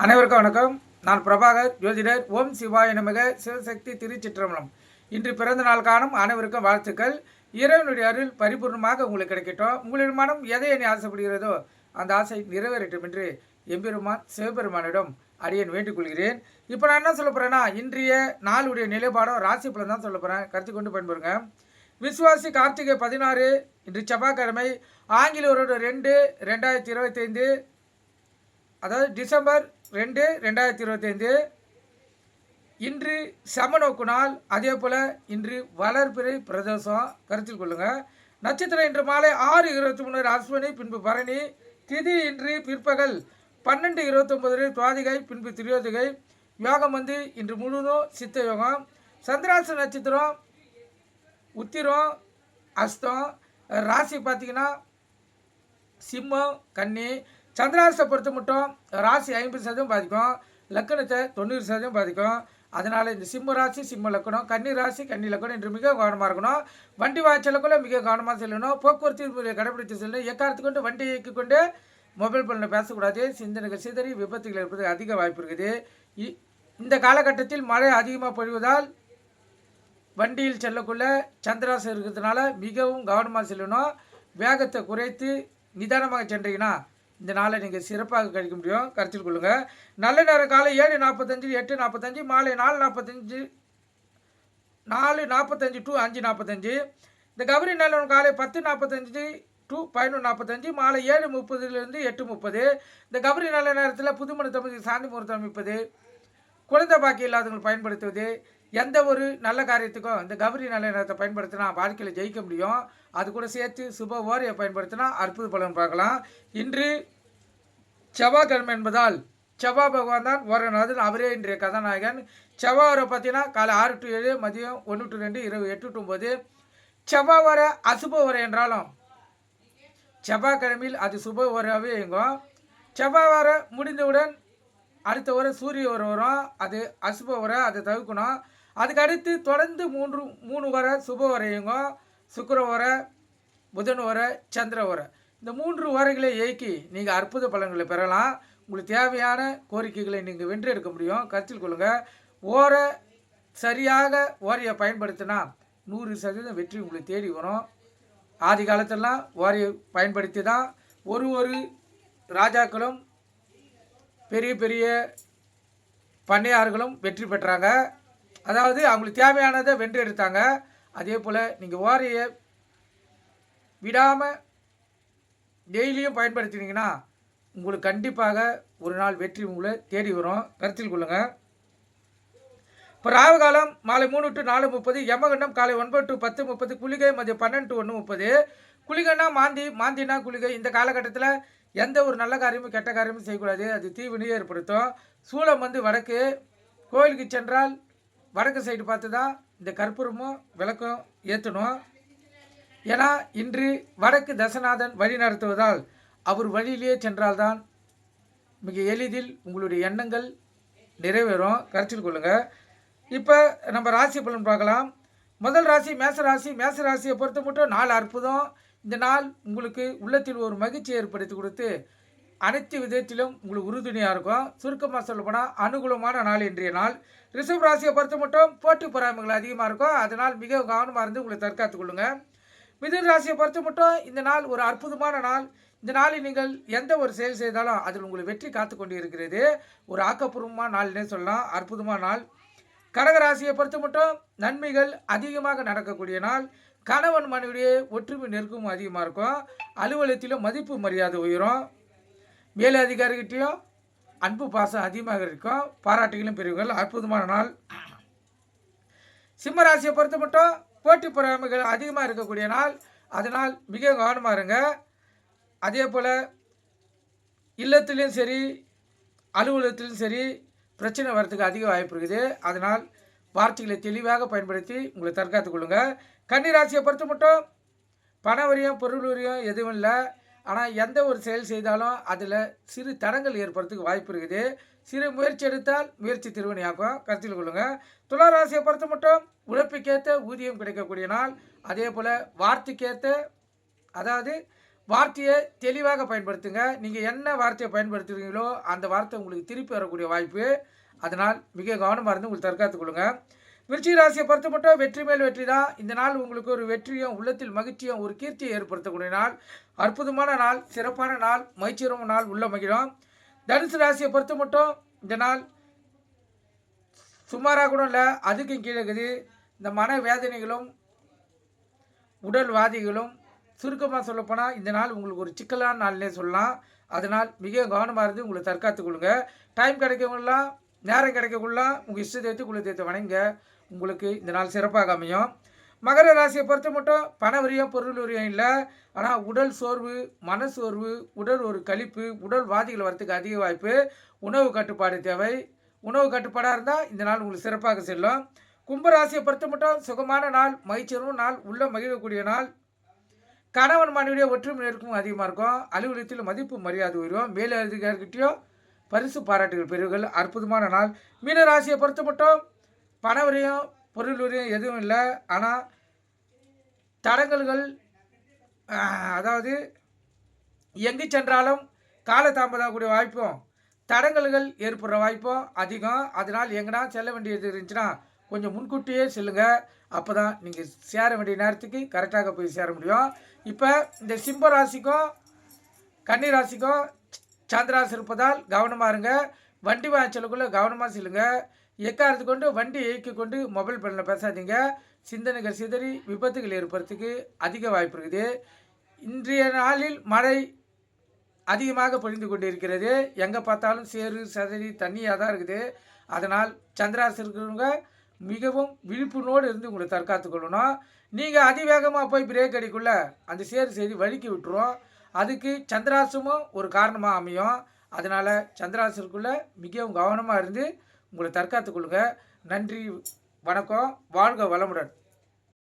அனைவருக்கும் வணக்கம். நான் பிரபாகர், ஜோதிடர். ஓம் சிவாய நமக. சிவசக்தி திருச்சிற்றம்பலம். இன்று பிறந்த நாள் காணும் அனைவருக்கும் வாழ்த்துக்கள். இறைவனுடைய அருள் பரிபூர்ணமாக உங்களுக்கு கிடைக்கட்டும். உங்களுடைய மனம் எதை எண்ணி ஆசைப்படுகிறதோ அந்த ஆசை நிறைவேறட்டும் என்று எம்பெருமான் சிவபெருமானிடம் அடியேன் வேண்டிக் கொள்கிறேன். இப்போ நான் என்ன சொல்ல போகிறேன்னா, இன்றைய நாளுடைய நிலைப்பாடம் ராசி பலன் தான் சொல்ல போகிறேன். கருத்து கொண்டு பயன்படுங்க. விசுவாசி கார்த்திகை 16 இன்று செவ்வாய்க்கிழமை, ஆங்கில வருடம் 2/2025, அதாவது டிசம்பர் 2, 2025. இன்று சமநோக்கு நாள். அதே போல் இன்று வளர்பிறை பிரதோஷம் கருத்தில் கொள்ளுங்கள். நட்சத்திரம் இன்று மாலை 6:23 அஸ்வினி, பின்பு பரணி. திதி இன்று பிற்பகல் 12:29 துவாதிகை, பின்பு திரியோதிகை. யோகம் இன்று முழுவதும் சித்த யோகம். சந்திராச நட்சத்திரம் உத்திரம் அஸ்தம். ராசி பார்த்திங்கன்னா சிம்மம் கன்னி. சந்திராசை பொறுத்த மட்டும் ராசி 50% பாதிக்கும், லக்கணத்தை 90% பாதிக்கும். அதனால் இந்த சிம்ம ராசி சிம்ம லக்கணம், கன்னி ராசி கன்னி லக்கணம் என்று மிக கவனமாக இருக்கணும். வண்டி வாய்ச்சலுக்குள்ள மிக கவனமாக செல்லணும். போக்குவரத்து முறையை கடைபிடித்து செல்லணும். எக்காரத்து கொண்டு வண்டி இயக்கிக்கொண்டு மொபைல் ஃபோனில் பேசக்கூடாது. சிந்தனைகள் சிதறி விபத்துகள் இருப்பது அதிக வாய்ப்பு இருக்குது. இந்த காலகட்டத்தில் மழை அதிகமாக பொழிவதால் வண்டியில் செல்லக்குள்ள சந்திராசம் இருக்கிறதுனால மிகவும் கவனமாக செல்லணும். வேகத்தை குறைத்து நிதானமாக சென்றீங்கன்னா இந்த நாளை நீங்கள் சிறப்பாக கழிக்க முடியும். கருத்தில் கொள்ளுங்கள். நல்ல நேரம் காலை 7:45, 8:45, மாலை 4:45 டு 5:45. இந்த கௌரி நல்லவன் காலை 10:45 டு 11:45, மாலை 7:30 8:30. இந்த கௌரி நல்ல நேரத்தில் புதுமண தம்பதிக்கு சாந்தி முகூர்த்தம் அமைப்பது, குழந்தை பாக்கி இல்லாதவர்கள் பயன்படுத்துவது, எந்த ஒரு நல்ல காரியத்துக்கும் இந்த கௌரி நல்ல நேரத்தை பயன்படுத்தினா வாழ்க்கையில் ஜெயிக்க முடியும். அது கூட சேர்த்து சுப ஓரையை பயன்படுத்தினா அற்புத பலன் பார்க்கலாம். இன்று செவ்வாய்க்கிழமை என்பதால் செவ்வாய் பகவான் தான் ஓரநாதன், அவரே இன்றைய கதாநாயகன். செவ்வாய் வரை பார்த்தீங்கன்னா காலை 6 to 7, மதியம் 1 to 2, இரவு 8 to 9. செவ்வாய் வர அசுப உரை என்றாலும் செவ்வாய்க்கிழமையில் அது சுப உரையாகவே இயங்கும். செவ்வாய் வர முடிந்தவுடன் அடுத்த உரை சூரிய உரை வரும், அது அசுப உரை, அதை தவிர்க்கணும். அதுக்கு அடுத்து தொடர்ந்து 3 வரை சுப உரை இயங்கும். சுக்கிர உரை, புதன் உரை, சந்திர உரை. இந்த 3 உரைகளை இயக்கி நீங்கள் அற்புத பலன்களை பெறலாம். உங்களுக்கு தேவையான கோரிக்கைகளை நீங்கள் வென்றெடுக்க முடியும். கருத்தில் கொள்ளுங்கள். ஓரை சரியாக ஓரையை பயன்படுத்தினா 100% வெற்றி உங்களை தேடி வரும். ஆதி காலத்திலலாம் ஓரையை பயன்படுத்தி தான் ஒரு ராஜாக்களும் பெரிய பெரிய பண்ணையார்களும் வெற்றி பெற்றாங்க. அதாவது அவங்களுக்கு தேவையானதை வென்று எடுத்தாங்க. அதே போல் நீங்கள் ஓரையை விடாமல் டெய்லியும் பயன்படுத்தினீங்கன்னா உங்களுக்கு கண்டிப்பாக ஒரு நாள் வெற்றி உங்களை தேடி வரும். கருத்தில் கொள்ளுங்கள். இப்போ ராகு காலம் மாலை 3 to 4:30, யமகண்டம் காலை 9 to 10:30, குளிகை மதியம் 12 to 1:30. குளிகைன்னா மாந்தினா குளிகை. இந்த காலகட்டத்தில் எந்த ஒரு நல்ல காரியமும் கெட்ட காரியமும் செய்யக்கூடாது, அது தீவினையை ஏற்படுத்தும். சூளம் வடக்கு. கோயிலுக்கு சென்றால் வடக்கு சைடு பார்த்து தான் இந்த கற்பூரமும் விளக்கும் ஏற்றணும். ஏன்னா இன்று வடக்கு தசநாதன் வழி நடத்துவதால் அவர் வழியிலேயே சென்றால்தான் மிக எளிதில் உங்களுடைய எண்ணங்கள் நிறைவேறும். கருத்தில் கொள்ளுங்கள். இப்போ நம்ம ராசி பலன் பார்க்கலாம். முதல் ராசி மேசராசி. மேசராசியை பொறுத்த மட்டும் நாள் அற்புதம். இந்த நாள் உங்களுக்கு உள்ளத்தில் ஒரு மகிழ்ச்சியை ஏற்படுத்தி கொடுத்து அனைத்து விதத்திலும் உங்களுக்கு உறுதுணையாக இருக்கும். சுருக்கமாக சொல்லப்போனால் அனுகூலமான நாள் இன்றைய நாள். ரிஷப் ராசியை பொறுத்த மட்டும் போட்டி பொறாமைகள் அதிகமாக இருக்கும். அதனால் மிக கவனமாக இருந்து உங்களை தற்காத்து கொள்ளுங்கள். மிதுன ராசியை பொறுத்த மட்டும் இந்த நாள் ஒரு அற்புதமான நாள். இந்த நாளில் நீங்கள் எந்த ஒரு செயல் செய்தாலும் அதில் உங்களை வெற்றி காத்து கொண்டு இருக்கிறது. ஒரு ஆக்கப்பூர்வமான நாள்னே சொல்லலாம். அற்புதமான நாள். கடகராசியை பொறுத்த மட்டும் நன்மைகள் அதிகமாக நடக்கக்கூடிய நாள். கணவன் மனைவிடைய ஒற்றுமை நெருக்கமும் அதிகமாக இருக்கும். அலுவலகத்திலும் மதிப்பு மரியாதை உயரும். மேலே அதிகாரிகிட்டையும் அன்பு பாசம் அதிகமாக இருக்கும். பாராட்டுகளும் பெறுவீர்கள். அற்புதமான நாள். சிம்ம ராசியை பொறுத்த மட்டும் போட்டி பொறாமைகள் அதிகமாக இருக்கக்கூடிய நாள். அதனால் மிக கவனமாக இருங்க. அதே போல் இல்லத்திலையும் சரி அலுவலகத்திலும் சரி பிரச்சனை வரத்துக்கு அதிக வாய்ப்பு இருக்குது. அதனால் வார்த்தைகளை தெளிவாக பயன்படுத்தி உங்களை தற்காத்து கொள்ளுங்கள். கன்னிராசியை பொறுத்த மட்டும் பண வரியம் பொருள் வரியம் எதுவும் இல்லை. ஆனால் எந்த ஒரு செயல் செய்தாலும் அதில் சிறு தடங்கள் ஏற்படுறதுக்கு வாய்ப்பு இருக்குது. சிறு முயற்சி எடுத்தால் முயற்சி திருவணியாக்கும். கருத்தில் கொள்ளுங்கள். துளாராசியை பொறுத்த மட்டும் உழைப்புக்கேற்ற ஊதியம் கிடைக்கக்கூடிய நாள். அதே போல் வார்த்தைக்கேற்ற, அதாவது வார்த்தையை தெளிவாக பயன்படுத்துங்க. நீங்கள் என்ன வார்த்தையை பயன்படுத்துகிறீங்களோ அந்த வார்த்தை உங்களுக்கு திருப்பி வரக்கூடிய வாய்ப்பு. அதனால் மிக கவனமாக இருந்து உங்களுக்கு தற்காத்துக் கொள்ளுங்க. விருச்சிக ராசியை பொறுத்த மட்டும் வெற்றி மேல் வெற்றி தான். இந்த நாள் உங்களுக்கு ஒரு வெற்றியும் உள்ளத்தில் மகிழ்ச்சியும் ஒரு கீர்த்தியை ஏற்படுத்தக்கூடிய நாள். அற்புதமான நாள், சிறப்பான நாள், மகிழ்ச்சியான நாள், உள்ள மகிழும். தனுசு ராசியை பொறுத்த மட்டும் இந்த நாள் சுமாராக கூட இல்லை, அதுக்கும் கீழே இருக்குது. இந்த மன வேதனைகளும் உடல்வாதிகளும் சுருக்கமாக சொல்லப்போனால் இந்த நாள் உங்களுக்கு ஒரு சிக்கலான நாள்னே சொல்லலாம். அதனால் மிக கவனமாக இருந்து உங்களை தற்காத்துக் கொள்ளுங்க. டைம் கிடைக்கக்குள்ளலாம், நேரம் கிடைக்கக்குள்ளலாம் உங்கள் இஷ்டத்தை குலதெய்வத்தை வணங்க. உங்களுக்கு இந்த நாள் சிறப்பாக அமையும். மகர ராசியை பொறுத்த மட்டும் பண வரியம் பொருள் வரியம் இல்லை. ஆனால் உடல் சோர்வு, மன சோர்வு, உடல் ஒரு கழிப்பு, உடல் வாதிகள் வரத்துக்கு அதிக வாய்ப்பு. உணவு கட்டுப்பாடு தேவை. உணவு கட்டுப்பாடாக இருந்தால் இந்த நாள் உங்களுக்கு சிறப்பாக செல்லும். கும்பராசியை பொறுத்த மட்டும் சுகமான நாள், மகிழ்ச்சியான நாள், உள்ள மகிழக்கூடிய நாள். கணவன் மனைவியுடைய ஒற்றுமை நெருக்கம் அதிகமாக இருக்கும். அலுவலகத்தில் மதிப்பு மரியாதை உயரும். மேலதிகாரிகிட்டையும் பரிசு பாராட்டுகள் பெறுவீர்கள். அற்புதமான நாள். மீன ராசியை பொறுத்த மட்டும் பண வரையும் பொருள் வரையும் எதுவும் இல்லை. ஆனால் தடங்கல்கள், அதாவது எங்கு சென்றாலும் காலதாமதக்கூடிய வாய்ப்பும் தடங்கல்கள் ஏற்படுற வாய்ப்பும் அதிகம். அதனால் எங்கன்னா செல்ல வேண்டியது இருந்துச்சுன்னா கொஞ்சம் முன்கூட்டியே செல்லுங்கள். அப்போ தான் நீங்கள் சேர வேண்டிய நேரத்துக்கு கரெக்டாக போய் சேர முடியும். இப்போ இந்த சிம்ம ராசிக்கும் கன்னி ராசிக்கும் சந்திராசி இருப்பதால் கவனமாக இருங்க. வண்டி வாய்ச்சலுக்குள்ளே கவனமாக செல்லுங்க. எக்காரத்து கொண்டு வண்டி இயக்கி கொண்டு மொபைல் ஃபோனில் பேசாதீங்க. சிந்தனைகள் சிதறி விபத்துகள் ஏற்படுறதுக்கு அதிக வாய்ப்பு இருக்குது. இன்றைய நாளில் மழை அதிகமாக பொழிந்து கொண்டு இருக்கிறது. எங்கே பார்த்தாலும் சேறு சதறி தண்ணியாக தான் இருக்குது. அதனால் சந்திராசி இருக்கிறவங்க மிகவும் விழிப்புணோடு இருந்து உங்களை தற்காத்து கொள்ளணும். நீங்கள் அதிவேகமாக போய் பிரேக் அடிக்குள்ள அந்த சேறு செய்து வழுக்கி விட்டுரும். அதுக்கு சந்திராசமும் ஒரு காரணமாக அமையும். அதனால் சந்திராசருக்குள்ளே மிகவும் கவனமாக இருந்து உங்களை தற்காத்து கொள்ளுங்க. நன்றி, வணக்கம், வாழ்க வளமுடன்.